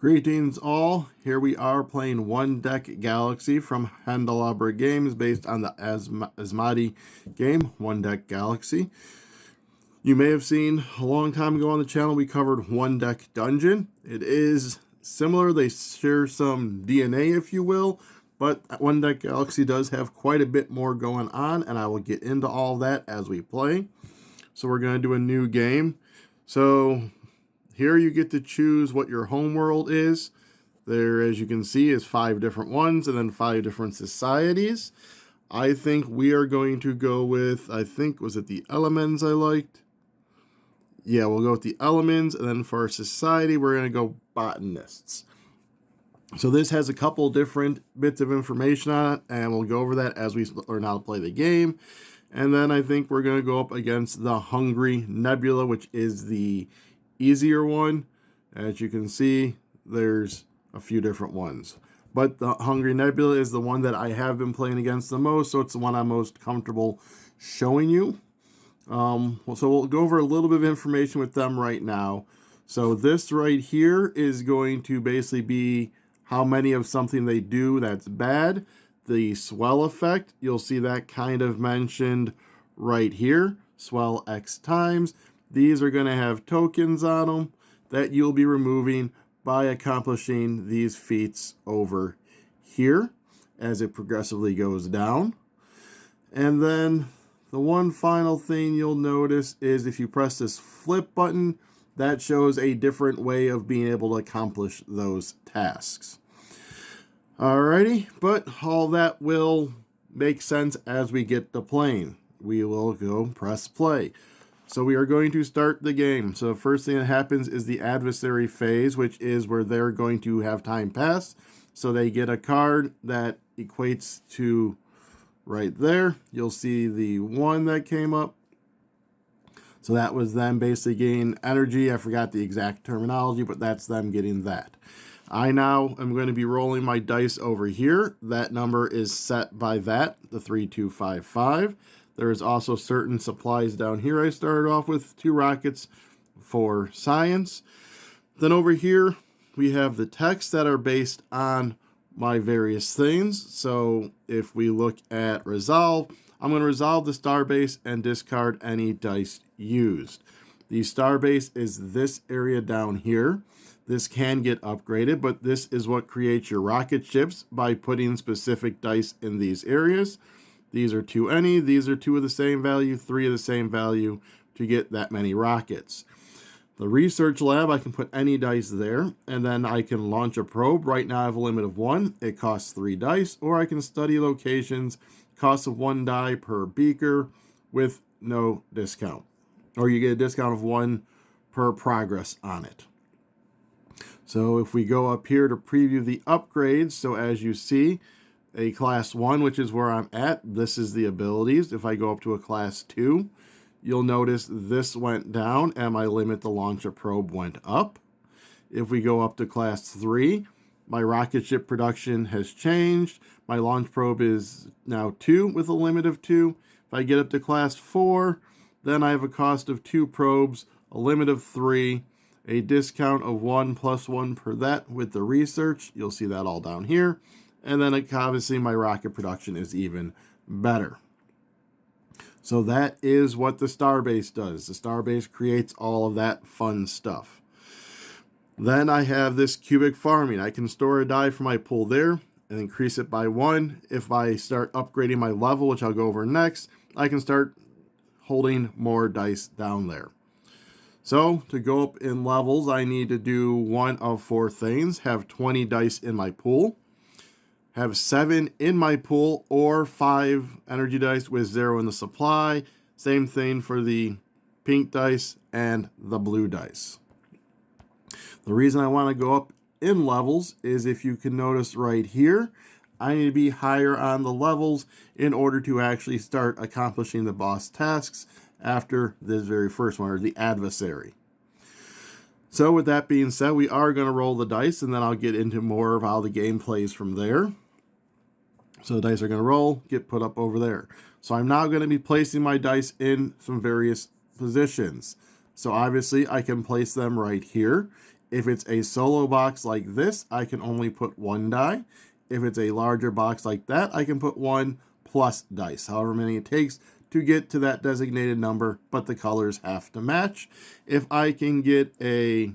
Greetings all, here we are playing One Deck Galaxy from Handelabra Games based on the Asmadi game, One Deck Galaxy. You may have seen a long time ago on the channel we covered One Deck Dungeon. It is similar, they share some DNA if you will, but One Deck Galaxy does have quite a bit more going on and I will get into all of that as we play. So we're going to do a new game. So here you get to choose what your homeworld is. There, as you can see, is 5 different ones and then 5 different societies. I think we are going to go with, was it the elements I liked? Yeah, we'll go with the elements, and then for our society, we're going to go botanists. So this has a couple different bits of information on it, and we'll go over that as we learn how to play the game. And then I think we're going to go up against the Hungry Nebula, which is the easier one. As you can see, there's a few different ones, but the Hungry Nebula is the one that I have been playing against the most, so it's the one I'm most comfortable showing you. So we'll go over a little bit of information with them right now. So this right here is going to basically be how many of something they do that's bad. The swell effect, you'll see that kind of mentioned right here, swell X times. These are going to have tokens on them that you'll be removing by accomplishing these feats over here as it progressively goes down. And then the one final thing you'll notice is if you press this flip button, that shows a different way of being able to accomplish those tasks. Alrighty, but all that will make sense as we get to playing. We will go press play. So we are going to start the game. So the first thing that happens is the adversary phase, which is where they're going to have time pass. So they get a card that equates to right there. You'll see the 1 that came up. So that was them basically getting energy. I forgot the exact terminology, but that's them getting that. I now am going to be rolling my dice over here. That number is set by that, the 3255. There is also certain supplies down here. I started off with 2 rockets for science. Then over here, we have the texts that are based on my various things. So if we look at resolve, I'm going to resolve the starbase and discard any dice used. The starbase is this area down here. This can get upgraded, but this is what creates your rocket ships by putting specific dice in these areas. These are 2 any, these are 2 of the same value, 3 of the same value to get that many rockets. The research lab, I can put any dice there, and then I can launch a probe. Right now I have a limit of 1, it costs 3 dice, or I can study locations, cost of 1 die per beaker with no discount. Or you get a discount of 1 per progress on it. So if we go up here to preview the upgrades, so as you see, a class 1, which is where I'm at, this is the abilities. If I go up to a class 2, you'll notice this went down and my limit to launch a probe went up. If we go up to class 3, my rocket ship production has changed. My launch probe is now 2 with a limit of 2. If I get up to class 4, then I have a cost of 2 probes, a limit of 3, a discount of 1 plus 1 per that with the research. You'll see that all down here. And then obviously my rocket production is even better. So that is what the starbase does. The starbase creates all of that fun stuff. Then I have this cubic farming. I can store a die for my pool there and increase it by 1. If I start upgrading my level, which I'll go over next, I can start holding more dice down there. So to go up in levels, I need to do 1 of 4 things. Have 20 dice in my pool. Have 7 in my pool or 5 energy dice with 0 in the supply. Same thing for the pink dice and the blue dice. The reason I want to go up in levels is if you can notice right here, I need to be higher on the levels in order to actually start accomplishing the boss tasks after this very first one, or the adversary. So with that being said, we are going to roll the dice, and then I'll get into more of how the game plays from there. So the dice are going to roll, get put up over there. So I'm now going to be placing my dice in some various positions. So obviously I can place them right here. If it's a solo box like this, I can only put 1 die. If it's a larger box like that, I can put 1 plus dice, however many it takes to get to that designated number, but the colors have to match. If I can get a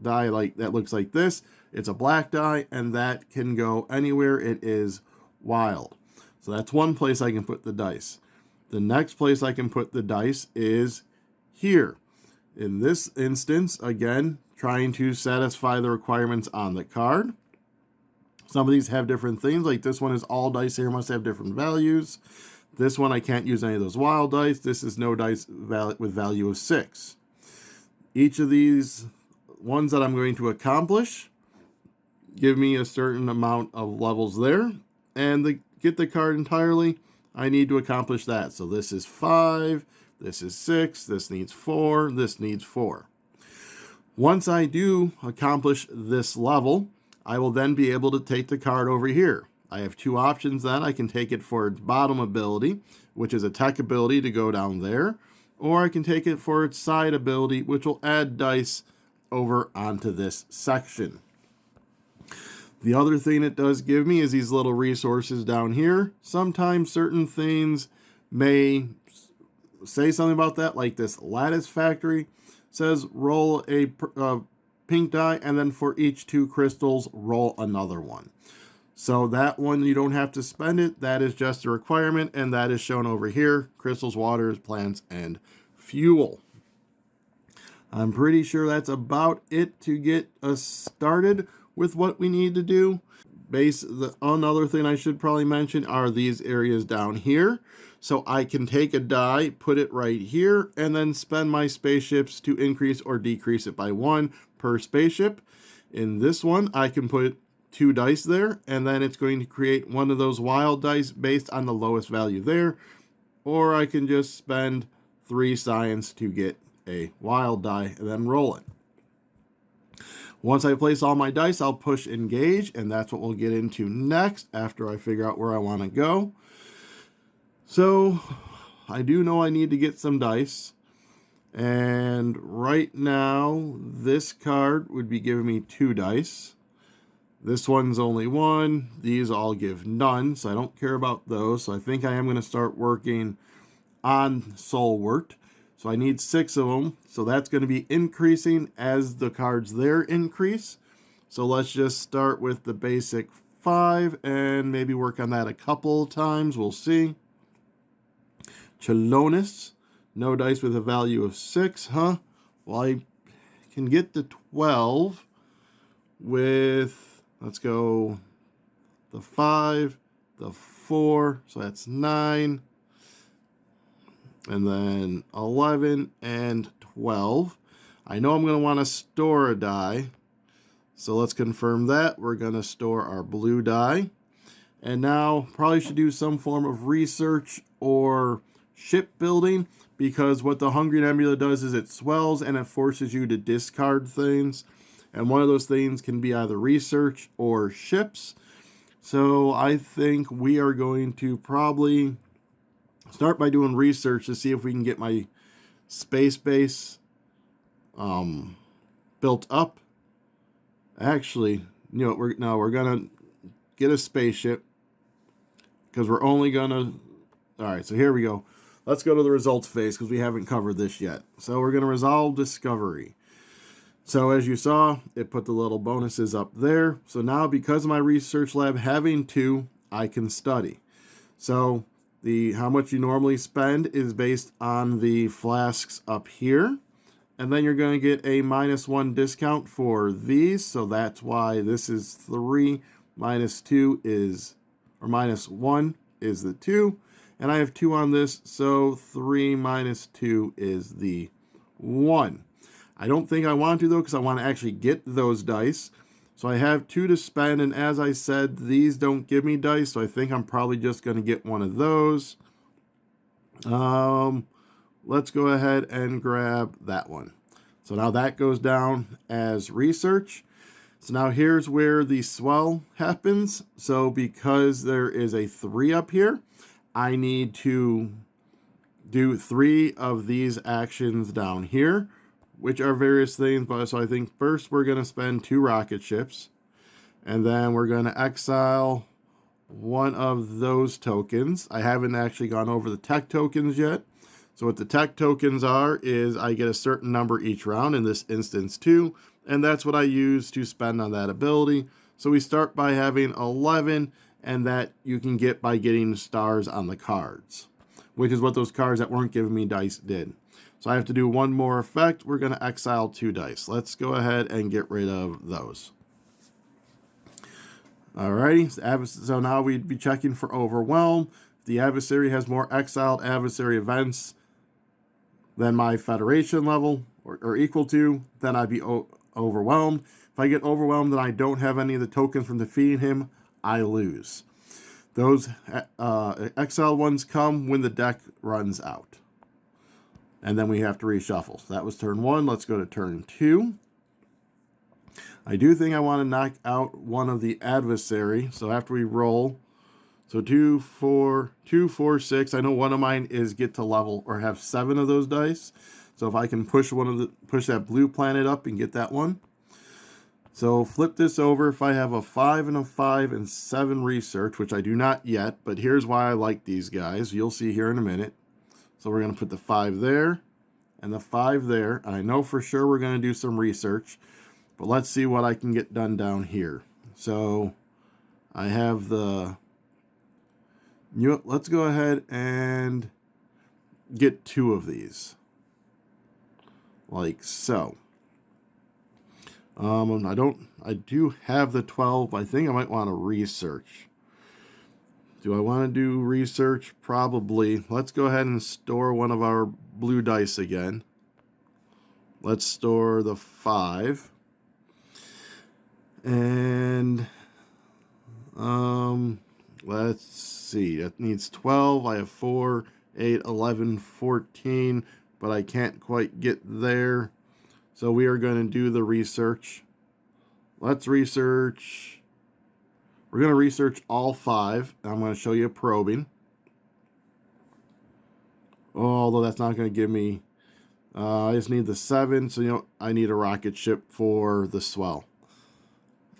die like that looks like this, it's a black die, and that can go anywhere. It is wild. So that's one place I can put the dice. The next place I can put the dice is here. In this instance, again, trying to satisfy the requirements on the card. Some of these have different things, like this one is all dice here must have different values. This one I can't use any of those wild dice. This is no dice with value of 6. Each of these ones that I'm going to accomplish give me a certain amount of levels there. And to get the card entirely, I need to accomplish that. So this is 5, this is 6, this needs 4, this needs 4. Once I do accomplish this level, I will then be able to take the card over here. I have 2 options then. I can take it for its bottom ability, which is a tech ability to go down there, or I can take it for its side ability, which will add dice over onto this section. The other thing it does give me is these little resources down here. Sometimes certain things may say something about that, like this lattice factory says roll a pink die, and then for each 2 crystals, roll another one. So that one, you don't have to spend it. That is just a requirement, and that is shown over here. Crystals, waters, plants, and fuel. I'm pretty sure that's about it to get us started with what we need to do. Another thing I should probably mention are these areas down here. So I can take a die, put it right here, and then spend my spaceships to increase or decrease it by 1 per spaceship. In this one, I can put 2 dice there, and then it's going to create one of those wild dice based on the lowest value there. Or I can just spend 3 science to get a wild die and then roll it. Once I place all my dice, I'll push engage, and that's what we'll get into next after I figure out where I want to go. So I do know I need to get some dice, and right now this card would be giving me 2 dice. This one's only 1. These all give none, so I don't care about those. So I think I am going to start working on Soulwort. So I need 6 of them. So that's going to be increasing as the cards there increase. So let's just start with the basic 5 and maybe work on that a couple times. We'll see. Chelonis. No dice with a value of 6, huh? Well, I can get to 12 with, let's go, the 5, the 4, so that's 9. And then 11 and 12. I know I'm going to want to store a die. So let's confirm that. We're going to store our blue die. And now probably should do some form of research or shipbuilding, because what the Hungry Nebula does is it swells and it forces you to discard things. And one of those things can be either research or ships. So I think we are going to probably start by doing research to see if we can get my space base built up. Actually, you know, we're gonna get a spaceship, because we're only gonna. All right, so here we go. Let's go to the results phase, because we haven't covered this yet. So we're gonna resolve discovery. So as you saw, it put the little bonuses up there. So now, because of my research lab having 2, I can study. So how much you normally spend is based on the flasks up here. And then you're going to get a -1 discount for these. So that's why this is 3 minus 2 is, or -1 is the 2. And I have 2 on this. So 3 minus 2 is the 1. I don't think I want to, though, because I want to actually get those dice. So I have 2 to spend, and as I said, these don't give me dice, so I think I'm probably just going to get one of those. Let's go ahead and grab that one. So now that goes down as research. So now here's where the swell happens. So because there is a 3 up here, I need to do 3 of these actions down here. which are various things. But so I think first we're going to spend 2 rocket ships, and then we're going to exile one of those tokens. I haven't actually gone over the tech tokens yet. So what the tech tokens are is I get a certain number each round, in this instance 2, and that's what I use to spend on that ability. So we start by having 11, and that you can get by getting stars on the cards, which is what those cards that weren't giving me dice did. So I have to do one more effect. We're going to exile 2 dice. Let's go ahead and get rid of those. Alrighty, so now we'd be checking for overwhelm. If the adversary has more exiled adversary events than my Federation level, or equal to, then I'd be overwhelmed. If I get overwhelmed and I don't have any of the tokens from defeating him, I lose. Those exiled ones come when the deck runs out. And then we have to reshuffle. So that was turn 1. Let's go to turn 2. I do think I want to knock out one of the adversary. So after we roll, so 2, 4, 6. I know one of mine is get to level or have 7 of those dice. So if I can push that blue planet up and get that one. So flip this over. If I have a 5 and a 5 and 7 research, which I do not yet, but here's why I like these guys. You'll see here in a minute. So we're going to put the 5 there and the 5 there. I know for sure we're going to do some research. But let's see what I can get done down here. So I have the... Let's go ahead and get 2 of these. Like so. I do have the 12. I think I might want to research. Do I want to do research? Probably. Let's go ahead and store one of our blue dice again. Let's store the 5. And let's see, that needs 12. I have 4, 8, 11, 14, but I can't quite get there. So we are going to do the research. Let's research. We're going to research all 5. I'm going to show you probing. Although that's not going to give me, I just need the 7. So, I need a rocket ship for the swell.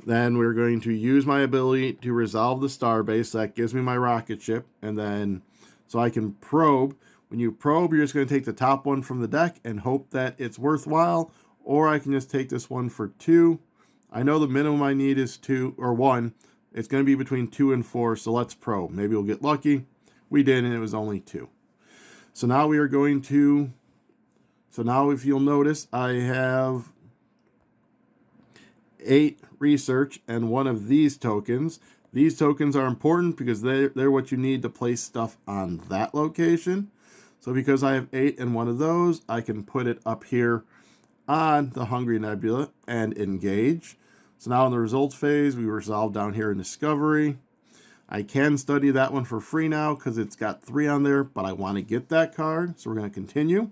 Then we're going to use my ability to resolve the starbase. That gives me my rocket ship. And then, so I can probe. When you probe, you're just going to take the top one from the deck and hope that it's worthwhile. Or I can just take this one for 2. I know the minimum I need is 2 or 1. It's going to be between 2 and 4. So let's probe. Maybe we'll get lucky. We did, and it was only 2. So now we are going to, so now if you'll notice, I have 8 research and 1 of these tokens. These tokens are important because they're what you need to place stuff on that location. So because I have 8 and 1 of those, I can put it up here on the Hungry Nebula and engage. So now in the results phase, we resolve down here in Discovery. I can study that one for free now because it's got 3 on there, but I want to get that card. So we're going to continue.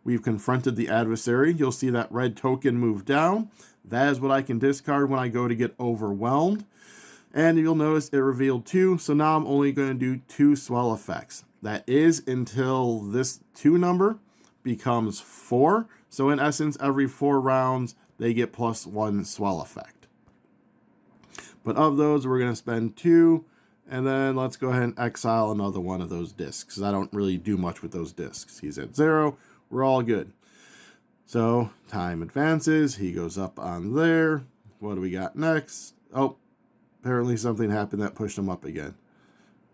We've confronted the adversary. You'll see that red token move down. That is what I can discard when I go to get overwhelmed. And you'll notice it revealed 2. So now I'm only going to do 2 swell effects. That is until this 2 number becomes 4. So in essence, every 4 rounds, they get +1 swell effect. But of those, we're going to spend 2. And then let's go ahead and exile another one of those discs. I don't really do much with those discs. He's at 0. We're all good. So time advances. He goes up on there. What do we got next? Oh, apparently something happened that pushed him up again.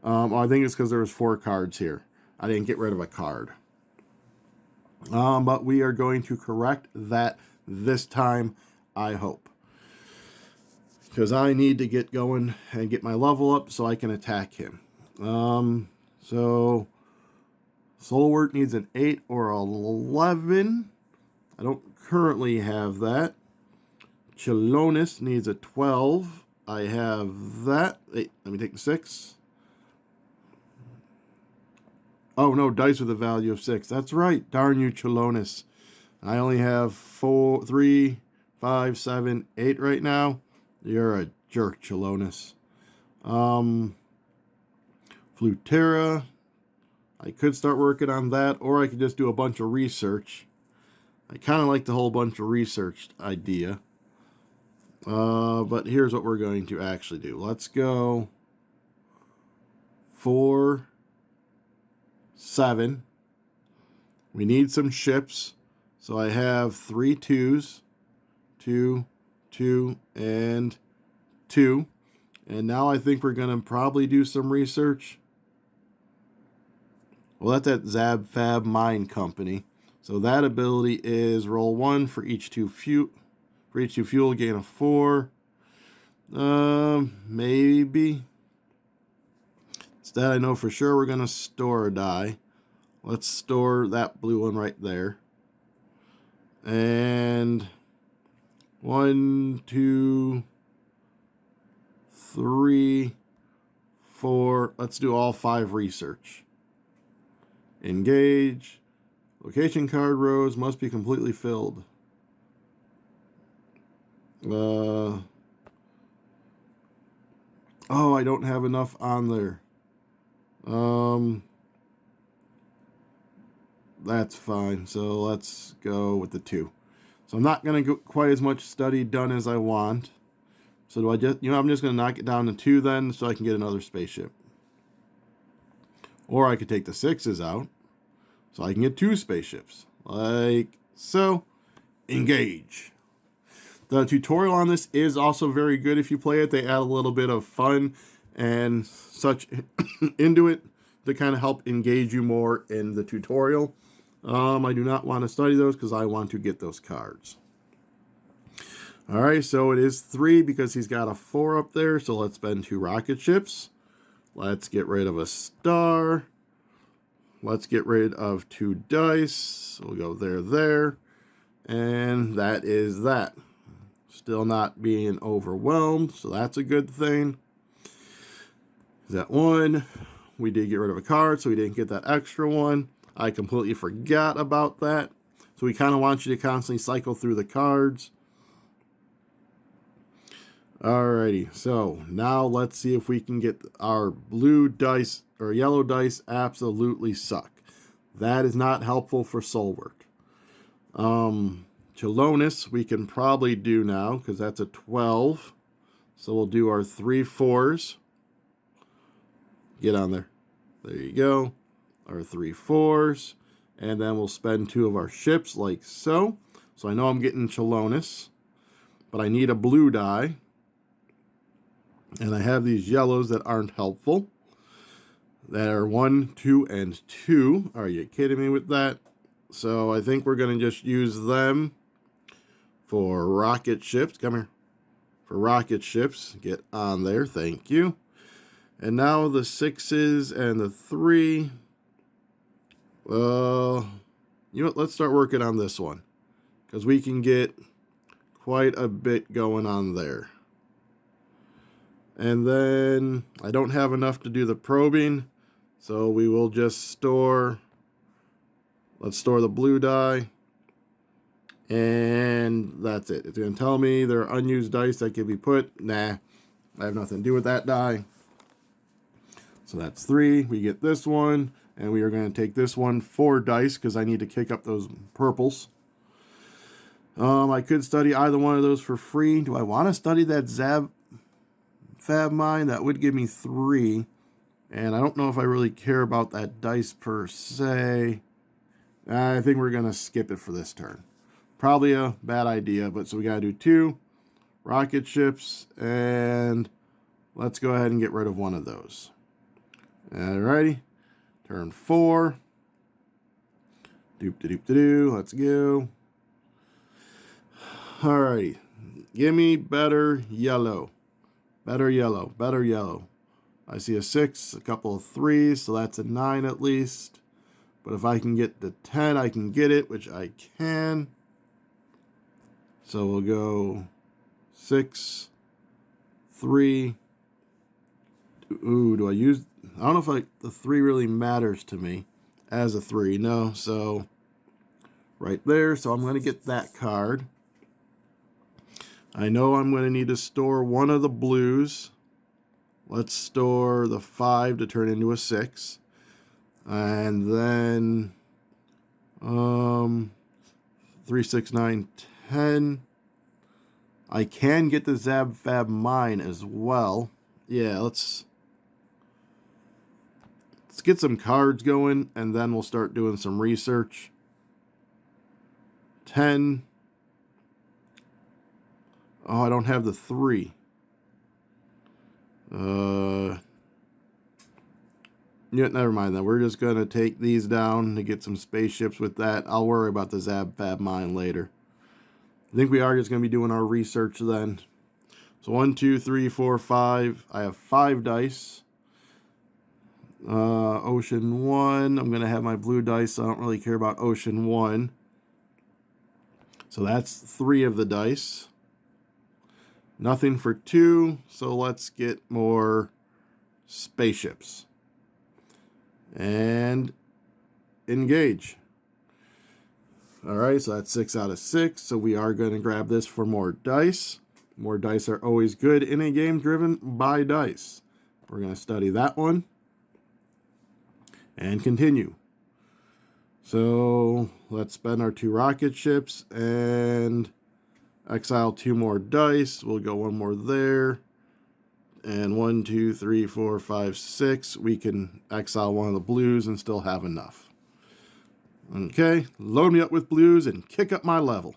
I think it's because there was 4 cards here. I didn't get rid of a card. But we are going to correct that this time, I hope. Because I need to get going and get my level up so I can attack him. So Soulwork needs an 8 or 11. I don't currently have that. Chilonis needs a 12. I have that. Hey, let me take the 6. Oh, no, dice with a value of 6. That's right. Darn you, Chilonis. I only have 4, 3, 5, 7, 8 right now. You're a jerk, Chilonis. Flutera. I could start working on that, or I could just do a bunch of research. I kind of like the whole bunch of research idea. But here's what we're going to actually do. Let's go 4, 7. We need some ships. So I have 3 2s. 2, 2, and 2. And now I think we're going to probably do some research. Well, that's at Zab Fab Mine Company. So that ability is roll 1 for each 2 fuel. For each 2 fuel, gain a 4. Maybe. Instead, I know for sure we're going to store a die. Let's store that blue one right there. And 1, 2, 3, 4. Let's do all 5 research. Engage. Location card rows must be completely filled. Oh, I don't have enough on there. That's fine. So let's go with the 2. So I'm not going to get quite as much study done as I want. So do I just, I'm just going to knock it down to 2 then so I can get another spaceship. Or I could take the 6s out so I can get 2 spaceships. Like so. Engage. The tutorial on this is also very good if you play it. They add a little bit of fun and such into it to kind of help engage you more in the tutorial. I do not want to study those because I want to get those cards. All right, so it is 3 because he's got a 4 up there. So let's spend 2 rocket ships. Let's get rid of a star. Let's get rid of 2 dice. So we'll go there. And that is that. Still not being overwhelmed, so that's a good thing. That 1. We did get rid of a card, so we didn't get that extra one. I completely forgot about that. So we kind of want you to constantly cycle through the cards. Alrighty, so now let's see if we can get our blue dice or yellow dice absolutely suck. That is not helpful for soul work. Chelonis we can probably do now because that's a 12. So we'll do our 3 4s. Get on there. There you go. Our 3 4s. And then we'll spend 2 of our ships like so. So I know I'm getting Chelonis. But I need a blue die. And I have these yellows that aren't helpful. That are 1, 2, and 2. Are you kidding me with that? So I think we're going to just use them for rocket ships. Come here. For rocket ships. Get on there. Thank you. And now the 6s and the 3. You know what? Let's start working on this one. Because we can get quite a bit going on there. And then I don't have enough to do the probing. So we will just store. Let's store the blue die. And that's it. It's going to tell me there are unused dice that can be put. Nah, I have nothing to do with that die. So that's 3. We get this one. And we are going to take this one 4 dice because I need to kick up those purples. I could study either one of those for free. Do I want to study that Zab Fab Mine? That would give me 3. And I don't know if I really care about that dice per se. I think we're going to skip it for this turn. Probably a bad idea, but so we got to do 2 rocket ships, and let's go ahead and get rid of one of those. Alrighty, turn 4. Doop-de-doop-de-doo, let's go. Alrighty, give me better yellow. Better yellow, better yellow. I see a 6, a couple of 3s, so that's a 9 at least. But if I can get the 10, I can get it, which I can. So we'll go 6, 3. Ooh, do I use... I don't know if the 3 really matters to me as a 3. No, so right there. So I'm going to get that card. I know I'm going to need to store one of the blues. Let's store the 5 to turn into a 6. And then 3, 6, 9, 10. I can get the Zab Fab Mine as well. Yeah, let's get some cards going, and then we'll start doing some research. 10. Oh, I don't have the 3. Yeah, never mind then. We're just going to take these down to get some spaceships with that. I'll worry about the Zab Fab Mine later. I think we are just going to be doing our research then. So 1, 2, 3, 4, 5. I have 5 dice. Ocean 1. I'm going to have my blue dice, so I don't really care about Ocean 1. So that's 3 of the dice. Nothing for 2, so let's get more spaceships. And engage. Alright, so that's 6 out of 6. So we are going to grab this for more dice. More dice are always good in a game driven by dice. We're going to study that one. And continue. So let's spend our 2 rocket ships and exile 2 more dice. We'll go 1 more there. And 1, 2, 3, 4, 5, 6. We can exile 1 of the blues and still have enough. Okay, load me up with blues and kick up my level.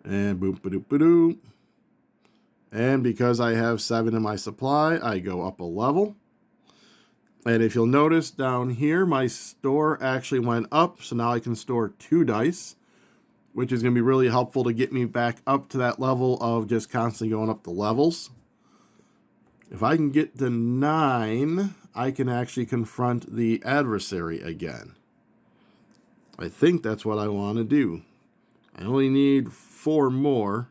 And boom, ba-doop, ba-doop. And because I have 7 in my supply, I go up a level. And if you'll notice down here, my store actually went up. So now I can store 2 dice, which is going to be really helpful to get me back up to that level of just constantly going up the levels. If I can get to 9, I can actually confront the adversary again. I think that's what I want to do. I only need 4 more.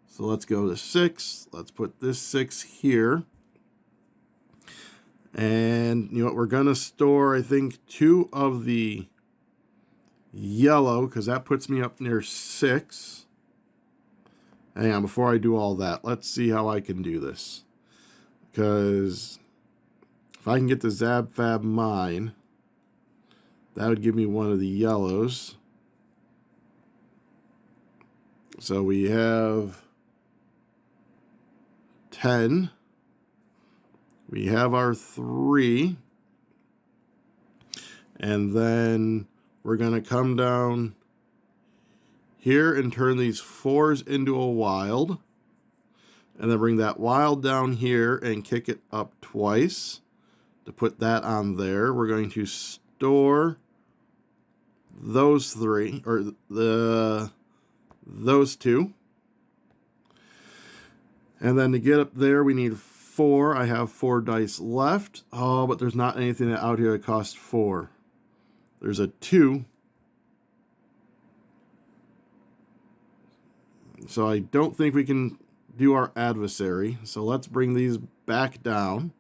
So let's go to 6. Let's put this 6 here. And you know what? We're going to store, I think, 2 of the yellow, because that puts me up near 6. Hang on, before I do all that, let's see how I can do this. Because if I can get the Zab Fab Mine, that would give me 1 of the yellows. So we have 10. We have our 3. And then we're going to come down here and turn these 4s into a wild. And then bring that wild down here and kick it up twice to put that on there. We're going to store those 3, or those 2. And then to get up there, we need 4. I have 4 dice left. Oh, but there's not anything out here that costs 4. There's a 2. So I don't think we can do our adversary. So let's bring these back down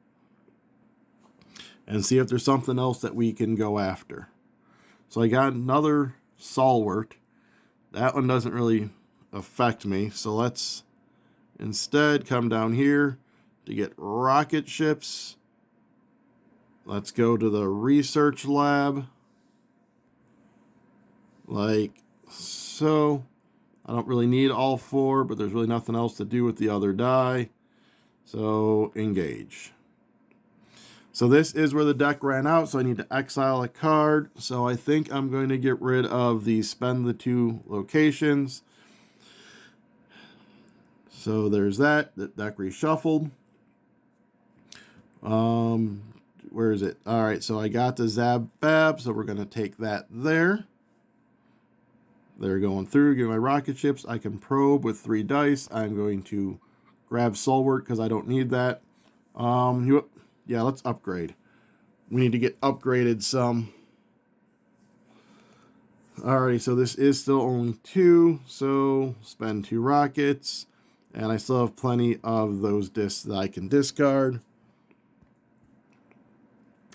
and see if there's something else that we can go after. So I got another stalwart. That one doesn't really affect me. So let's instead come down here to get rocket ships. Let's go to the research lab. Like so. I don't really need all 4, but there's really nothing else to do with the other die. So engage. So this is where the deck ran out, so I need to exile a card. So I think I'm going to get rid of the spend the 2 locations. So there's that. The deck reshuffled. Where is it? All right, so I got the Zab Fab, so we're going to take that there. They're going through, get my rocket ships. I can probe with 3 dice. I'm going to grab Solwart because I don't need that. Yeah, let's upgrade. We need to get upgraded some. Alrighty, so this is still only 2. So spend 2 rockets. And I still have plenty of those discs that I can discard.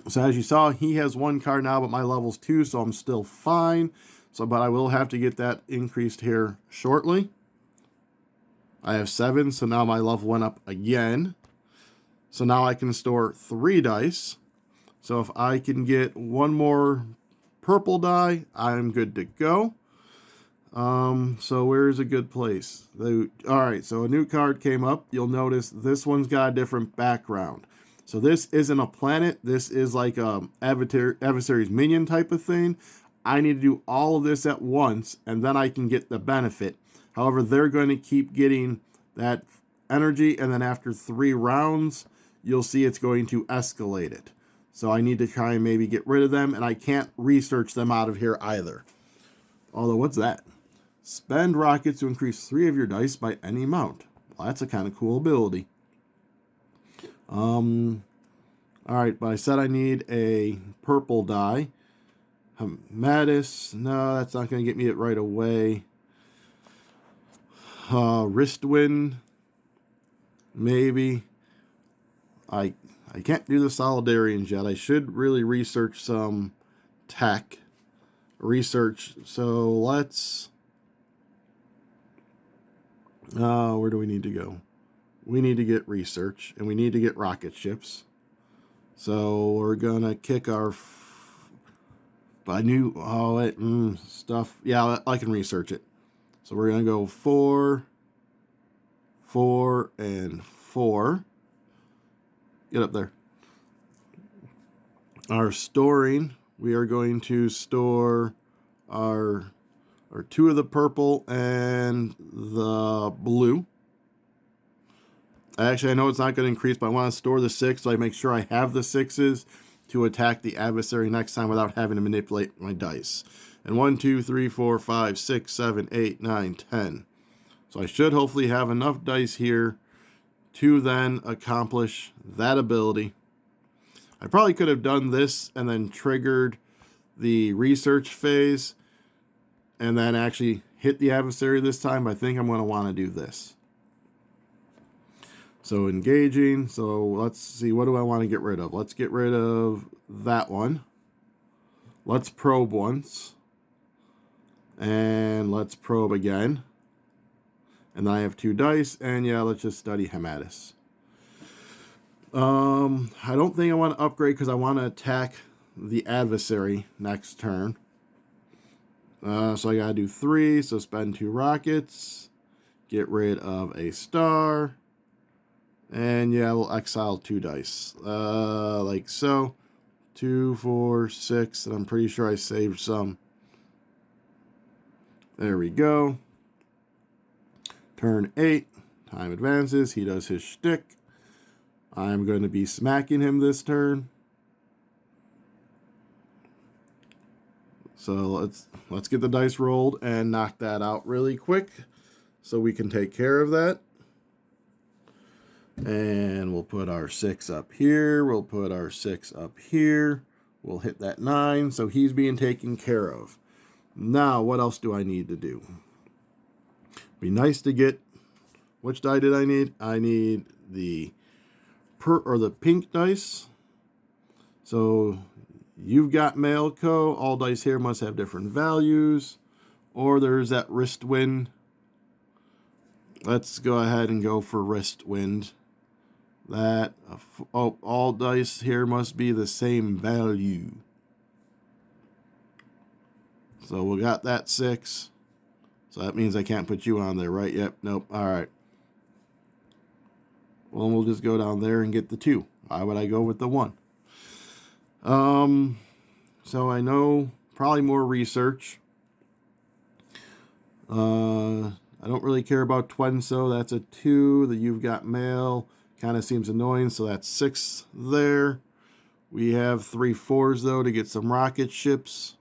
So as you saw, he has 1 card now, but my level's 2, so I'm still fine. So, but I will have to get that increased here shortly. I have 7, so now my level went up again. So now I can store 3 dice. So if I can get 1 more purple die, I'm good to go. So where's a good place? Alright, so a new card came up. You'll notice this one's got a different background. So this isn't a planet. This is like a adversary's minion type of thing. I need to do all of this at once, and then I can get the benefit. However, they're going to keep getting that energy, and then after 3 rounds, you'll see it's going to escalate it. So I need to try and maybe get rid of them, and I can't research them out of here either. Although, what's that? Spend rockets to increase 3 of your dice by any amount. Well, that's a kind of cool ability. Alright, but I said I need a purple die. Mattis, no, that's not going to get me it right away. Wristwind, maybe. I can't do the Solidarians yet. I should really research some tech. So let's... where do we need to go? We need to get research, and we need to get rocket ships. So we're going to kick our... stuff. Yeah, I can research it. So we're going to go 4, 4, and 4. Get up there. Our storing, we are going to store our 2 of the purple and the blue. Actually, I know it's not going to increase, but I want to store the 6 so I make sure I have the 6s to attack the adversary next time without having to manipulate my dice. And 1, 2, 3, 4, 5, 6, 7, 8, 9, 10. So I should hopefully have enough dice here to then accomplish that ability. I probably could have done this and then triggered the research phase and then actually hit the adversary this time. But I think I'm going to want to do this. So engaging. So let's see. What do I want to get rid of? Let's get rid of that one. Let's probe once. And let's probe again. And then I have 2 dice. And yeah, let's just study Hematus. I don't think I want to upgrade because I want to attack the adversary next turn. So I got to do 3. So spend 2 rockets. Get rid of a star. And yeah, we'll exile 2 dice. Like so. 2, 4, 6. And I'm pretty sure I saved some. There we go. Turn 8. Time advances. He does his shtick. I'm going to be smacking him this turn. So let's get the dice rolled and knock that out really quick so we can take care of that. And we'll put our 6 up here. We'll put our 6 up here. We'll hit that 9. So he's being taken care of. Now, what else do I need to do? Be nice to get... Which die did I need? I need the pink dice. So you've got Mailco. All dice here must have different values. Or there's that Wristwind. Let's go ahead and go for Wristwind. All dice here must be the same value. So we got that 6. So that means I can't put you on there, right? Yep. Nope. All right. Well, we'll just go down there and get the 2. Why would I go with the 1? So I know probably more research. I don't really care about Twenso. That's a 2. The You've Got Mail kind of seems annoying. So that's 6 there. We have 3 4s, though, to get some rocket ships.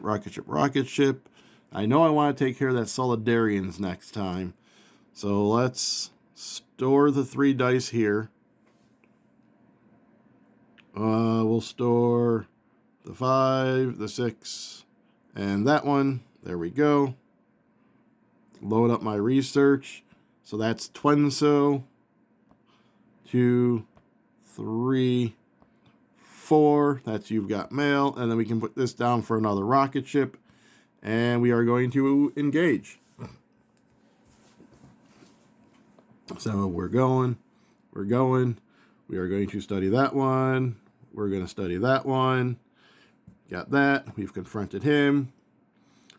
Rocket ship. I know I want to take care of that Solidarians next time. So let's store the 3 dice here. We'll store the 5, the 6, and that one. There we go. Load up my research. So that's Twenso. 2, 3, 4. That's You've Got Mail. And then we can put this down for another rocket ship. And we are going to engage. So we're going. We are going to study that one. we're going to study that one. Got that. We've confronted him.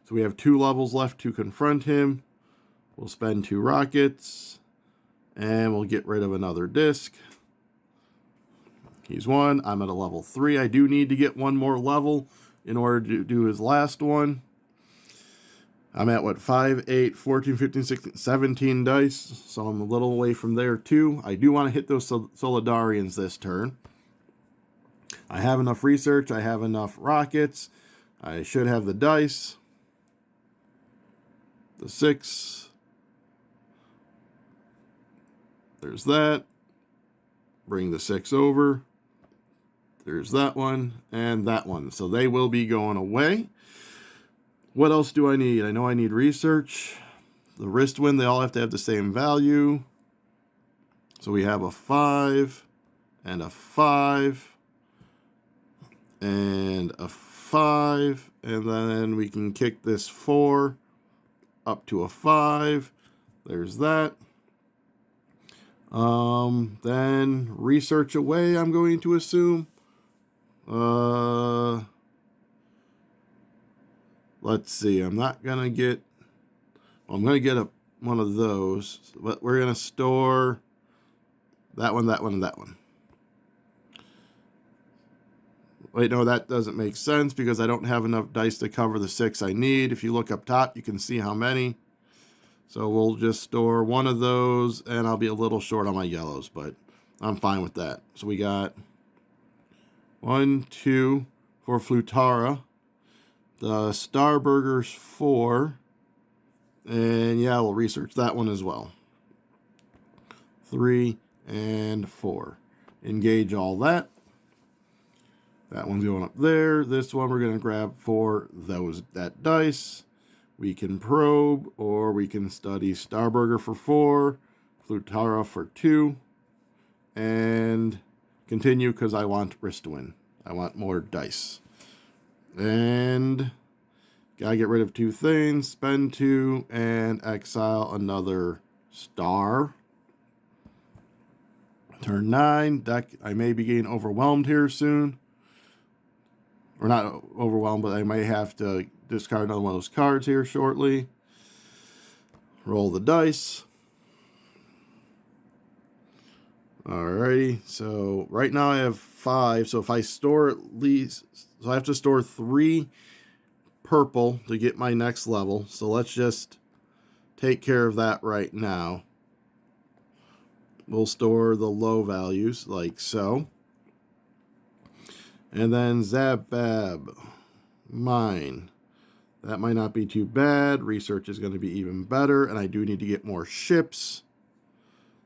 So we have 2 levels left to confront him. We'll spend 2 rockets. And we'll get rid of another disc. He's 1. I'm at a level 3. I do need to get 1 more level in order to do his last one. I'm at, what, 5, 8, 14, 15, 16, 17 dice. So I'm a little away from there, too. I do want to hit those Solidarians this turn. I have enough research. I have enough rockets. I should have the dice. The 6. There's that. Bring the 6 over. There's that one and that one. So they will be going away. What else do I need? I know I need research. The wrist wind, they all have to have the same value. So we have a 5 and a 5 and a 5. And then we can kick this 4 up to a 5. There's that. Then research away, I'm going to assume. Let's see. I'm not going to get... Well, I'm going to get one of those. But we're going to store that one, that one, and that one. Wait, no, that doesn't make sense because I don't have enough dice to cover the 6 I need. If you look up top, you can see how many. So we'll just store one of those, and I'll be a little short on my yellows, but I'm fine with that. So we got 1, 2 for Flutara. The Starburger's 4. And yeah, we'll research that one as well. 3 and 4. Engage all that. That one's going up there. This one we're going to grab for that dice. We can probe, or we can study Starburger for 4, Flutara for 2, and continue because I want Bristwin. I want more dice. And gotta get rid of 2 things, spend 2, and exile another star. Turn 9, deck, I may be getting overwhelmed here soon. Or not overwhelmed, but I may have to discard another one of those cards here shortly. Roll the dice. Alrighty, so right now I have 5. So if I store at least, so I have to store 3 purple to get my next level. So let's just take care of that right now. We'll store the low values like so. And then Zabab, mine. That might not be too bad. Research is going to be even better. And I do need to get more ships.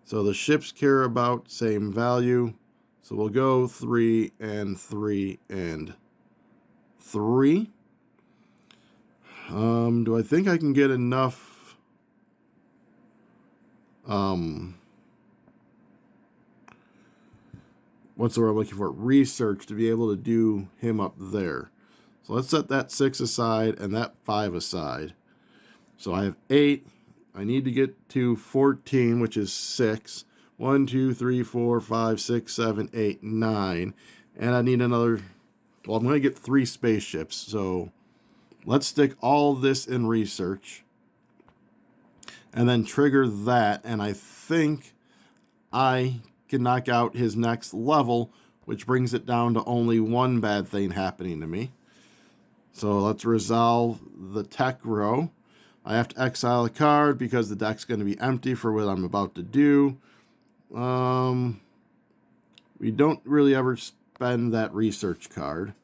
So the ships care about same value. So we'll go 3 and 3 and 3. Do I think I can get enough? What's the word I'm looking for? Research to be able to do him up there. So let's set that 6 aside and that 5 aside. So I have 8. I need to get to 14, which is 6. 1, 2, 3, 4, 5, 6, 7, 8, 9. And I need another... Well, I'm going to get 3 spaceships. So let's stick all this in research. And then trigger that. And I think I can knock out his next level, which brings it down to only 1 bad thing happening to me. So let's resolve the tech row. I have to exile a card because the deck's going to be empty for what I'm about to do. We don't really ever spend that research card.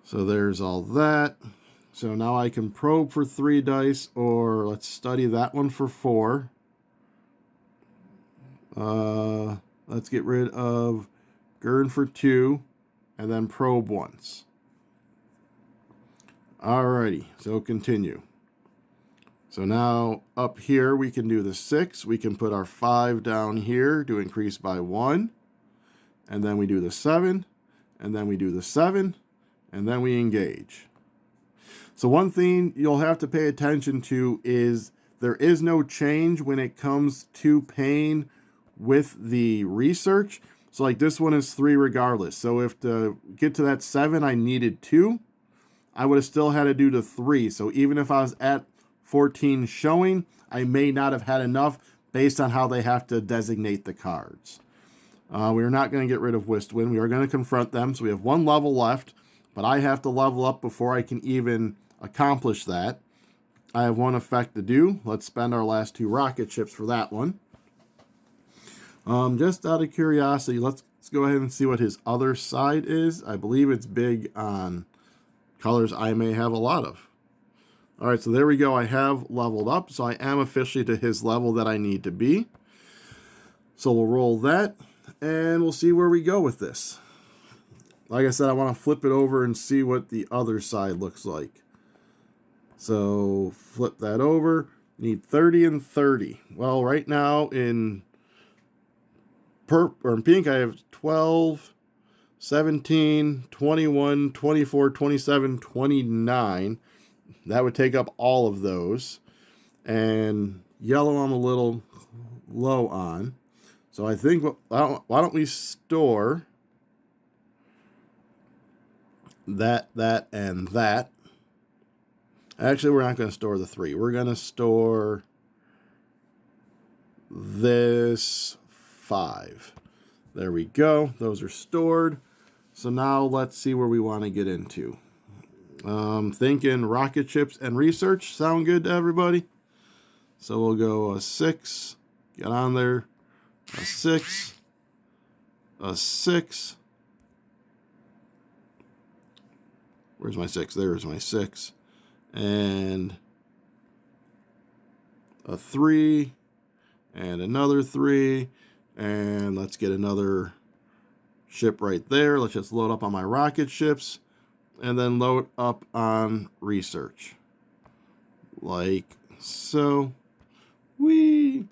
So there's all that. So now I can probe for 3 dice, or let's study that one for 4. Let's get rid of Gurn for 2, and then probe once. Alrighty, so continue. So now up here we can do the 6. We can put our 5 down here to increase by 1. And then we do the 7. And then we do the 7. And then we engage. So one thing you'll have to pay attention to is there is no change when it comes to paying with the research. So like this one is 3 regardless. So if to get to that 7 I needed 2, I would have still had to do the 3. So even if I was at 14 showing, I may not have had enough based on how they have to designate the cards. We're not going to get rid of Wistwind. We are going to confront them. So we have 1 level left, but I have to level up before I can even accomplish that. I have 1 effect to do. Let's spend our last 2 rocket ships for that one. Just out of curiosity, let's go ahead and see what his other side is. I believe it's big on colors I may have a lot of. All right, so there we go. I have leveled up, so I am officially to his level that I need to be. So we'll roll that, and we'll see where we go with this. Like I said, I want to flip it over and see what the other side looks like. So flip that over. Need 30 and 30. Well, right now in pink, I have 12, 17, 21, 24, 27, 29. That would take up all of those. And yellow I'm a little low on. So I think, why don't we store that, and that. Actually, we're not going to store the 3. We're going to store this 5. There we go. Those are stored. So now let's see where we want to get into. Thinking rocket ships and research sound good to everybody. So we'll go a 6. Get on there. A 6. A 6. Where's my 6? There's my 6. And a 3. And another 3. And let's get another ship right there. Let's just load up on my rocket ships. And then load up on research. Like so. Whee!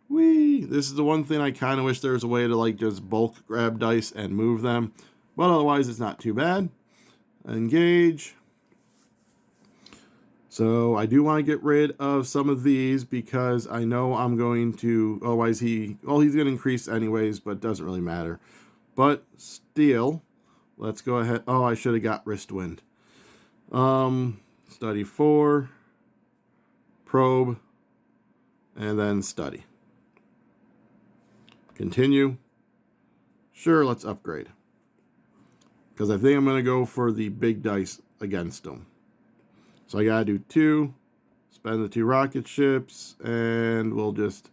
This is the one thing I kind of wish there was a way to like just bulk grab dice and move them. But otherwise it's not too bad. Engage. So I do want to get rid of some of these because I know I'm going to, otherwise he's going to increase anyways, but it doesn't really matter. But steel, let's go ahead. Oh, I should have got Wristwind. Study 4, probe, and then study. Continue. Sure, let's upgrade. Because I think I'm going to go for the big dice against them. So I got to do 2, spend the 2 rocket ships, and we'll just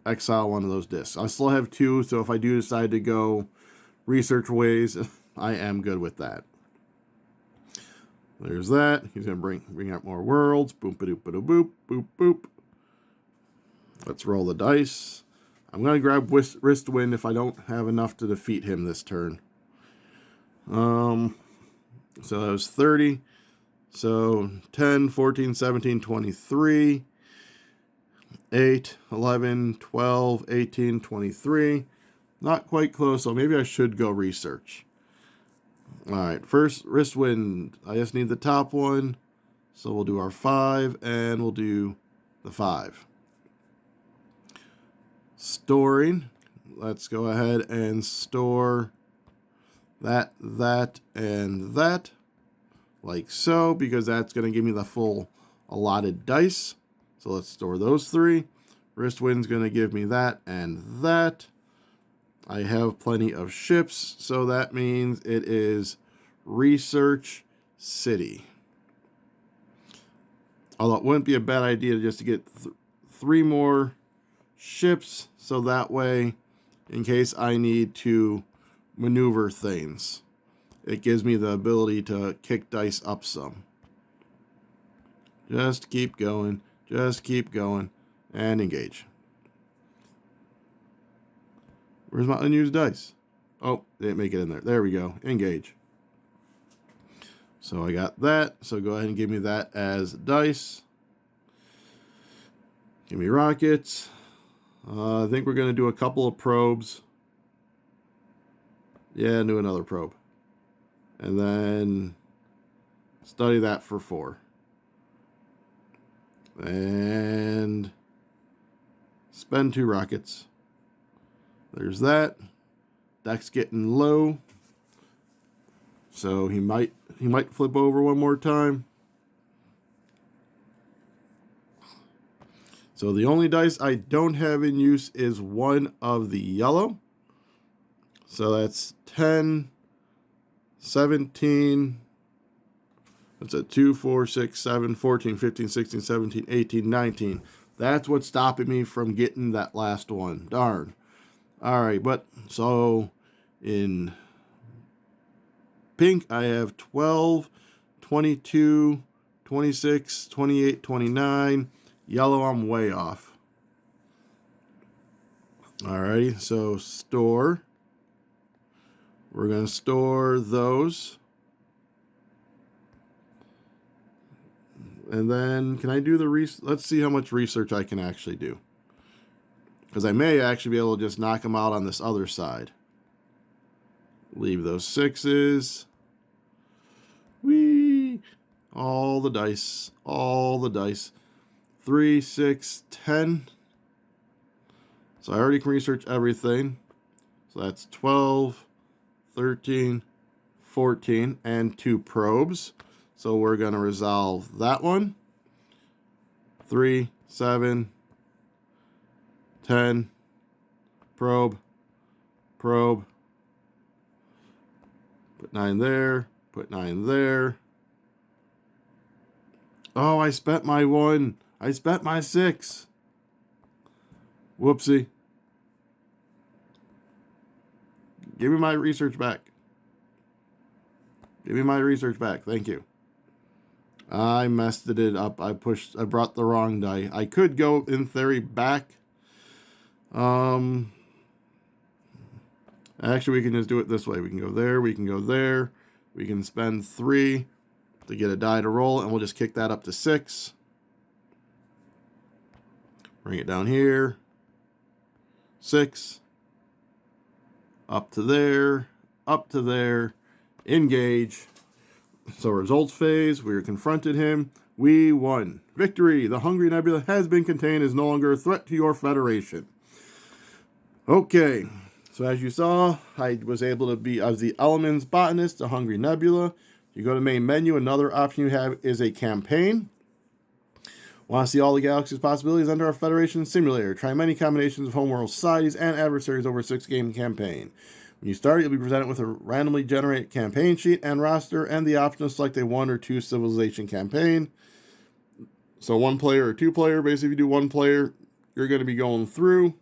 exile one of those discs. I still have 2, so if I do decide to go research ways, I am good with that. There's that. He's going to bring out more worlds. Boop, ba-doop, ba-doop, boop, boop. Let's roll the dice. I'm going to grab Wristwind if I don't have enough to defeat him this turn. So that was 30. So 10, 14, 17, 23, 8, 11, 12, 18, 23. Not quite close, so maybe I should go research. All right, first Wristwind. I just need the top one. So we'll do our 5, and we'll do the 5. Storing. Let's go ahead and store that, and that. Like so, because that's going to give me the full allotted dice. So let's store those 3. Wristwind's going to give me that and that. I have plenty of ships, so that means it is Research City. Although it wouldn't be a bad idea just to get 3 more ships, so that way, in case I need to maneuver things, it gives me the ability to kick dice up some. Just keep going, and engage. Where's my unused dice? Oh, didn't make it in there. There we go, engage. So I got that, so go ahead and give me that as dice. Give me rockets. I think we're going to do a couple of probes. Yeah, do another probe. And then study that for 4. And spend 2 rockets. There's that. Deck's getting low. So he might flip over one more time. So the only dice I don't have in use is one of the yellow. So that's 10, 17, that's a 2, 4, 6, 7, 14, 15, 16, 17, 18, 19. That's what's stopping me from getting that last one. Darn. All right, but so in pink, I have 12, 22, 26, 28, 29. Yellow, I'm way off. Alrighty, so store. We're going to store those. And then, can I do the let's see how much research I can actually do. Because I may actually be able to just knock them out on this other side. Leave those 6s. Whee! All the dice. All the dice. 3, 6, 10. So I already can research everything. So that's 12, 13, 14, and 2 probes. So we're going to resolve that one. 3, 7, 10, probe, probe. Put 9 there, put 9 there. Oh, I spent my 1. I spent my 6. Whoopsie. Give me my research back. Give me my research back. Thank you. I messed it up. I brought the wrong die. I could go, in theory, back. Actually, we can just do it this way. We can go there. We can go there. We can spend 3 to get a die to roll, and we'll just kick that up to 6. Bring it down here. 6. Up to there. Up to there. Engage. So results phase. We confronted him. We won. Victory. The Hungry Nebula has been contained. Is no longer a threat to your Federation. Okay. So as you saw, I was able to be as the Elements Botanist, the Hungry Nebula. You go to main menu. Another option you have is a campaign. Want to see all the galaxy's possibilities under our Federation Simulator? Try many combinations of homeworld societies and adversaries over a 6-game campaign. When you start, you'll be presented with a randomly generated campaign sheet and roster, and the option to select a 1 or 2 civilization campaign. So 1 player or 2 player. Basically, if you do 1 player, you're going to be going through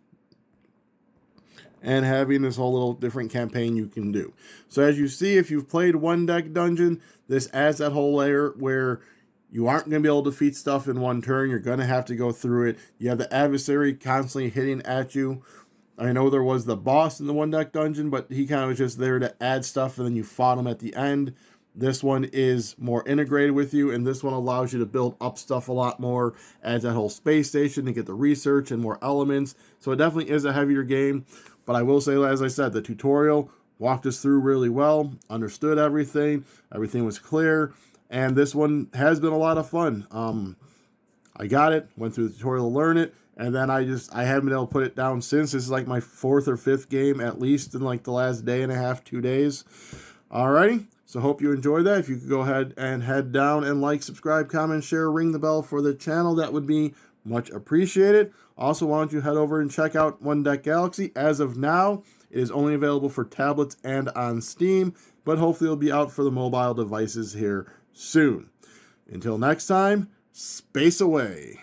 and having this whole little different campaign you can do. So as you see, if you've played 1 deck dungeon, this adds that whole layer where you aren't going to be able to defeat stuff in 1 turn. You're going to have to go through it. You have the adversary constantly hitting at you. I know there was the boss in the 1 deck dungeon, but he kind of was just there to add stuff, and then you fought him at the end. This one is more integrated with you, and this one allows you to build up stuff a lot more, adds that whole space station to get the research and more elements. So it definitely is a heavier game, but I will say, as I said, the tutorial walked us through really well, understood everything was clear, and this one has been a lot of fun. I got it, went through the tutorial to learn it, and then I haven't been able to put it down since. This is like my 4th or 5th game, at least in like the last day and a half, 2 days. Alrighty, so hope you enjoyed that. If you could go ahead and head down and like, subscribe, comment, share, ring the bell for the channel, that would be much appreciated. Also, why don't you head over and check out One Deck Galaxy. As of now, it is only available for tablets and on Steam, but hopefully it'll be out for the mobile devices here soon. Until next time, space away.